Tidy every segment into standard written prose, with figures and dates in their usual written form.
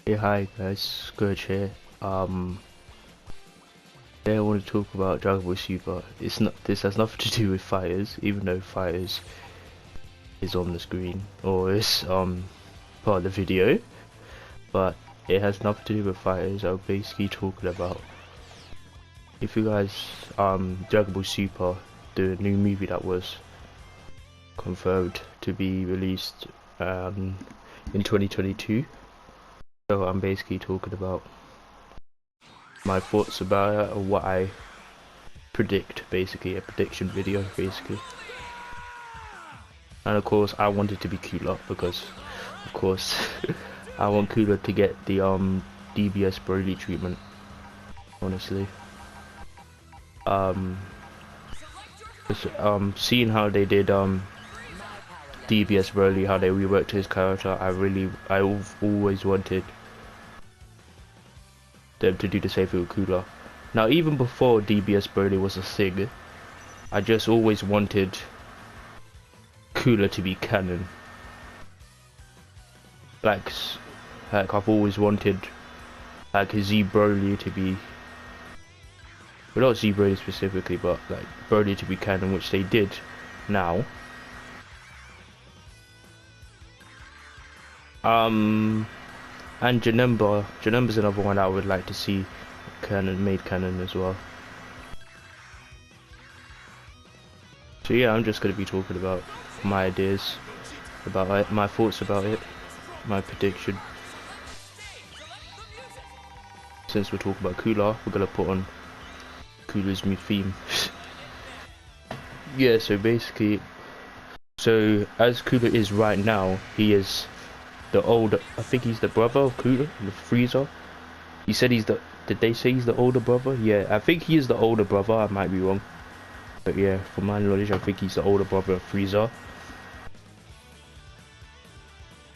Hey, hi guys, Scourge here. Um, Today I want to talk about Dragon Ball Super. This has nothing to do with fighters, even though fighters is on the screen or is part of the video, but it has nothing to do with fighters. I'm basically talking about, if you guys Dragon Ball Super, the new movie that was confirmed to be released in 2022. So I'm basically talking about my thoughts about it, or what I predict, basically a prediction video, basically. And of course I want it to be Cooler because of course I want Cooler to get the DBS Broly treatment, honestly. Seeing how they did DBS Broly, how they reworked his character, I've always wanted them to do the same thing with Cooler. Now, even before DBS Broly was a thing, I just always wanted Cooler to be canon. Like I've always wanted like Z Broly to be, well, not Z Broly specifically, but like Broly to be canon, which they did now. And Janemba's another one I would like to see made canon as well. So yeah, I'm just going to be talking about my ideas about it, my thoughts about it, my prediction. Since we're talking about Cooler, we're going to put on Cooler's new theme. Yeah, so basically, as Cooler is right now, he is the older, I think he's the brother of Cooler, the Frieza. He said did they say he's the older brother? Yeah, I think he is the older brother, I might be wrong. But yeah, from my knowledge, I think he's the older brother of Frieza.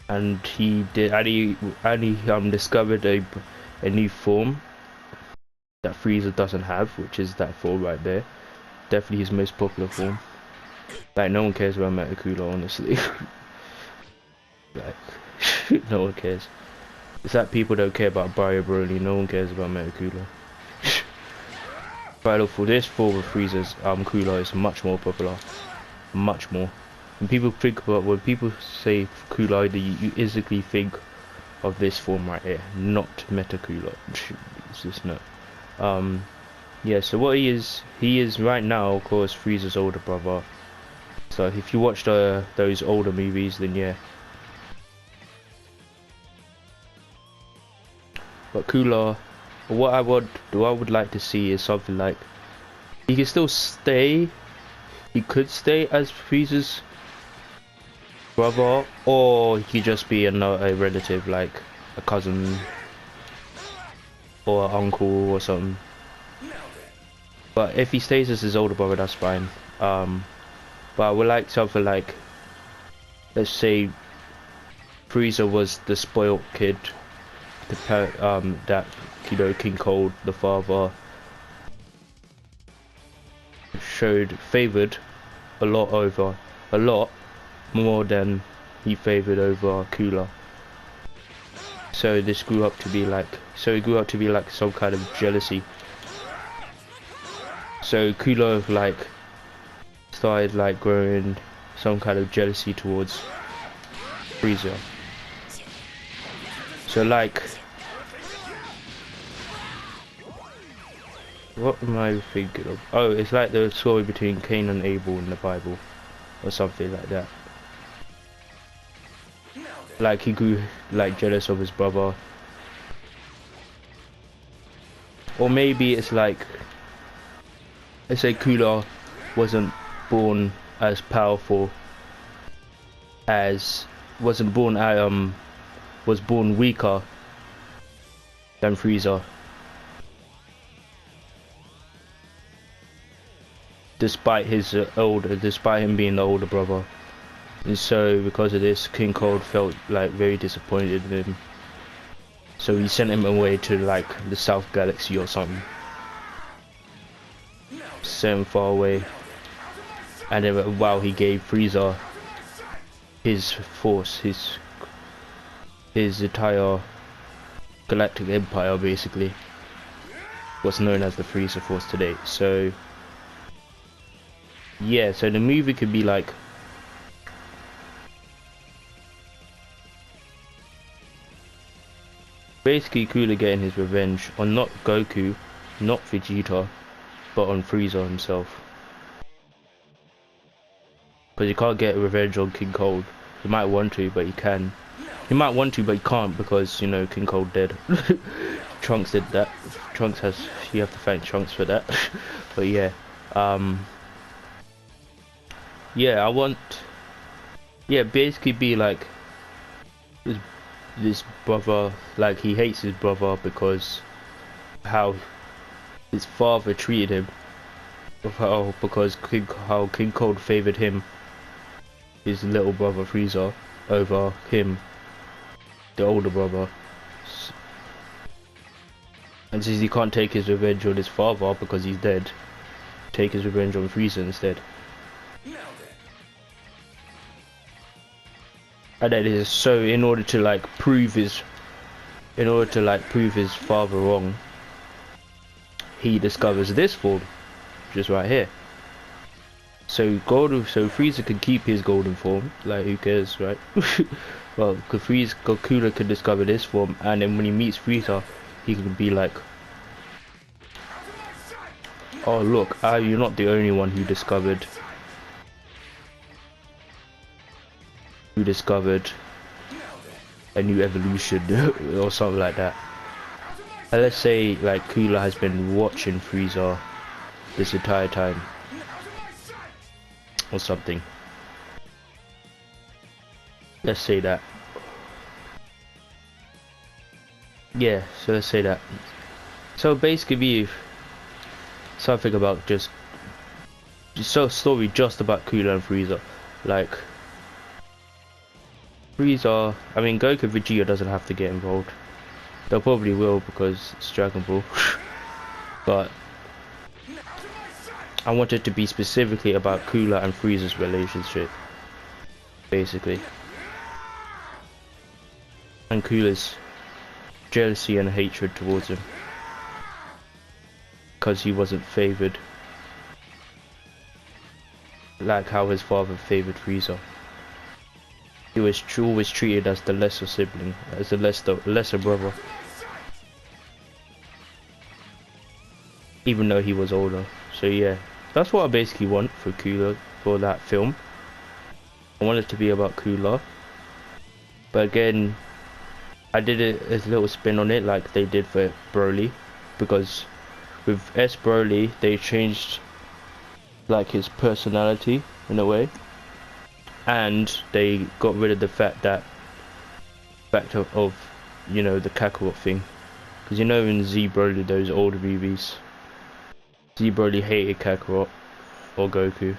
And he discovered a new form that Frieza doesn't have, which is that form right there. Definitely his most popular form. Like, no one cares about Metacooler, honestly. Like, no one cares. It's like people don't care about Bio Broly, no one cares about Metacooler. But for this form of Frieza's Cooler is much more popular. Much more. When people say Cooler, you instantly think of this form right here, not Metacooler. It's just not. Yeah, so what he is right now, of course, Frieza's older brother. So if you watched those older movies, then yeah. But Cooler, what I would like to see is something like he can still stay. He could stay as Frieza's brother, or he could just be a relative, like a cousin or an uncle or something. But if he stays as his older brother, that's fine. But I would like something like, let's say Frieza was the spoiled kid, that, you know, King Cold, the father, favored a lot more than he favored over Cooler. So he grew up to be like some kind of jealousy. So Cooler like started like growing some kind of jealousy towards Frieza. So like, what am I thinking of? Oh, it's like the story between Cain and Abel in the Bible, or something like that. Like he grew like jealous of his brother. Or maybe it's like, let's say Cooler wasn't born as powerful as, was born weaker than Frieza. Despite him being the older brother. And so because of this, King Cold felt like very disappointed in him. So he sent him away to like the South Galaxy or something. Sent him far away. And then while he gave Frieza his force, his entire Galactic Empire, basically. What's known as the Frieza Force today. So yeah, so the movie could be like basically Cooler getting his revenge on not Goku, not Vegeta, but on Frieza himself. Because he can't get revenge on King Cold. He might want to, but he can. He might want to, but he can't because, you know, King Cold dead. Trunks did that. Trunks has... You have to thank Trunks for that. But yeah. Yeah, I want... Yeah, basically be like... This brother... Like, he hates his brother because... How... His father treated him. Because how King Cold favoured him. His little brother Frieza over him, the older brother, and since he can't take his revenge on his father because he's dead, take his revenge on Frieza instead. And that is so in order to like prove his father wrong, he discovers this form, just right here. So Frieza can keep his golden form, like who cares, right? Well, Cooler can discover this form, and then when he meets Frieza, he can be like, oh look, you're not the only one who discovered a new evolution, or something like that. And let's say like Cooler has been watching Frieza this entire time. Or something. Let's say that. Yeah, so let's say that. So basically something about just a story just about Cooler and Frieza. Like Frieza, I mean Goku and Vegeta doesn't have to get involved. They probably will because it's Dragon Ball. But I want it to be specifically about Cooler and Frieza's relationship, basically, and Cooler's jealousy and hatred towards him because he wasn't favoured like how his father favoured Frieza. He was always treated as the lesser sibling, as the lesser brother, even though he was older. So yeah. That's what I basically want for Cooler, for that film. I want it to be about Cooler. But again, I did a little spin on it like they did for Broly. Because with S. Broly, they changed like his personality in a way. And they got rid of the fact of you know, the Kakarot thing. Because you know in Z Broly, those older movies, Z Broly hated Kakarot or Goku,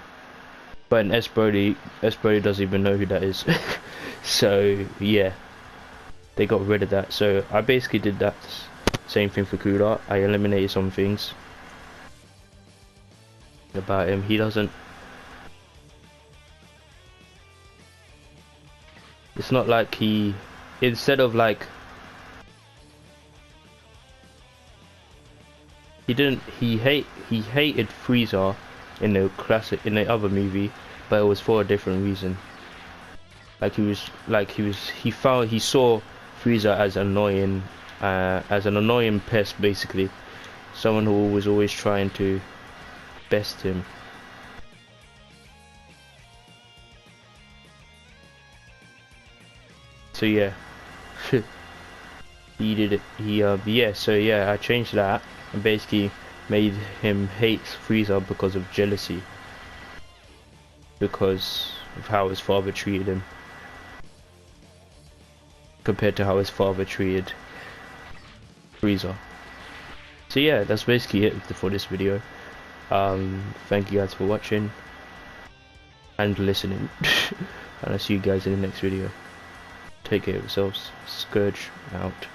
but in S Broly doesn't even know who that is. So yeah, they got rid of that. So I basically did that same thing for Cooler. I eliminated some things about him. He doesn't, it's not like he, instead of like, he hated Frieza in the other movie, but it was for a different reason. He saw Frieza as an annoying pest, basically, someone who was always trying to best him. So yeah, he did it. Yeah. So yeah, I changed that and basically made him hate Frieza because of jealousy, because of how his father treated him compared to how his father treated Frieza. So yeah, that's basically it for this video. Thank you guys for watching and listening. And I'll see you guys in the next video. Take care of yourselves. Scourge out.